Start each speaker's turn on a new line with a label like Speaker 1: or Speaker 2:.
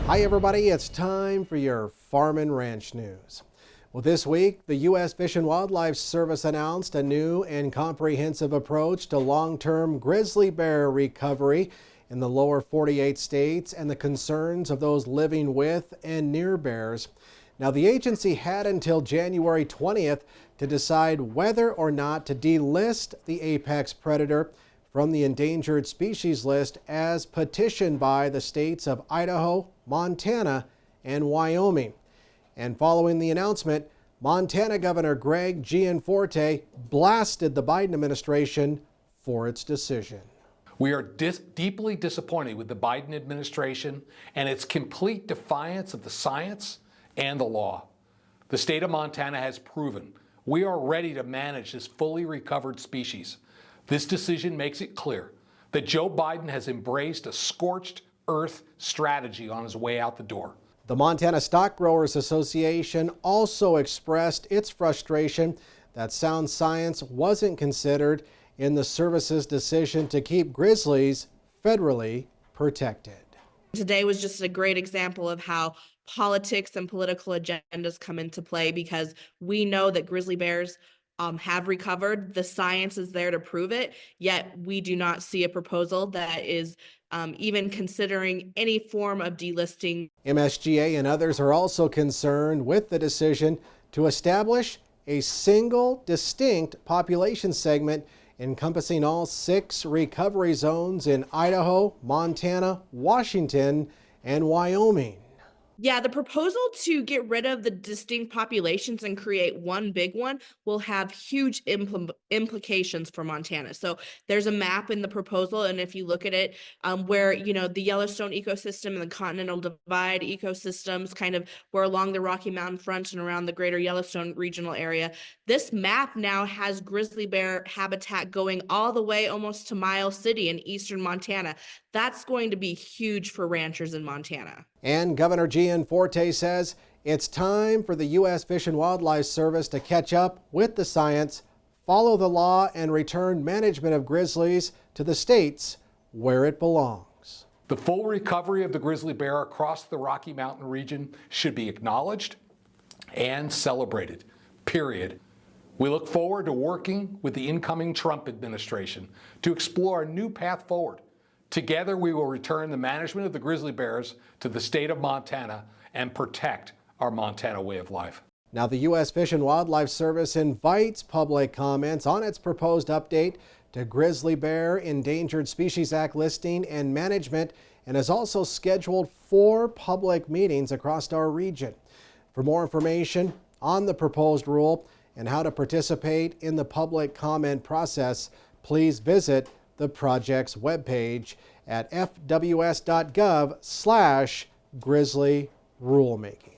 Speaker 1: Hi everybody, it's time for your farm and ranch news. Well, this week, the U.S. Fish and Wildlife Service announced a new and comprehensive approach to long-term grizzly bear recovery in the lower 48 states and the concerns of those living with and near bears. Now, the agency had until January 20th to decide whether or not to delist the apex predator from the endangered species list as petitioned by the states of Idaho, Montana, and Wyoming. And following the announcement, Montana Governor Greg Gianforte blasted the Biden administration for its decision.
Speaker 2: We are deeply disappointed with the Biden administration and its complete defiance of the science and the law. The state of Montana has proven we are ready to manage this fully recovered species. This decision makes it clear that Joe Biden has embraced a scorched earth strategy on his way out the door.
Speaker 1: The Montana Stock Growers Association also expressed its frustration that sound science wasn't considered in the service's decision to keep grizzlies federally protected.
Speaker 3: Today was just a great example of how politics and political agendas come into play, because we know that grizzly bears have recovered. The science is there to prove it, yet we do not see a proposal that is even considering any form of delisting.
Speaker 1: MSGA and others are also concerned with the decision to establish a single distinct population segment encompassing all 6 recovery zones in Idaho, Montana, Washington, and Wyoming.
Speaker 3: Yeah, the proposal to get rid of the distinct populations and create one big one will have huge implications for Montana. So there's a map in the proposal, and if you look at it, where the Yellowstone ecosystem and the Continental Divide ecosystems kind of were along the Rocky Mountain front and around the greater Yellowstone regional area. This map now has grizzly bear habitat going all the way almost to Miles City in eastern Montana. That's going to be huge for ranchers in Montana.
Speaker 1: And Governor Gianforte says it's time for the U.S. Fish and Wildlife Service to catch up with the science, follow the law, and return management of grizzlies to the states where it belongs.
Speaker 2: The full recovery of the grizzly bear across the Rocky Mountain region should be acknowledged and celebrated, period. We look forward to working with the incoming Trump administration to explore a new path forward. Together, we will return the management of the grizzly bears to the state of Montana and protect our Montana way of life.
Speaker 1: Now, the U.S. Fish and Wildlife Service invites public comments on its proposed update to Grizzly Bear Endangered Species Act listing and management, and has also scheduled 4 public meetings across our region. For more information on the proposed rule and how to participate in the public comment process, please visit the project's webpage at fws.gov/grizzly rulemaking.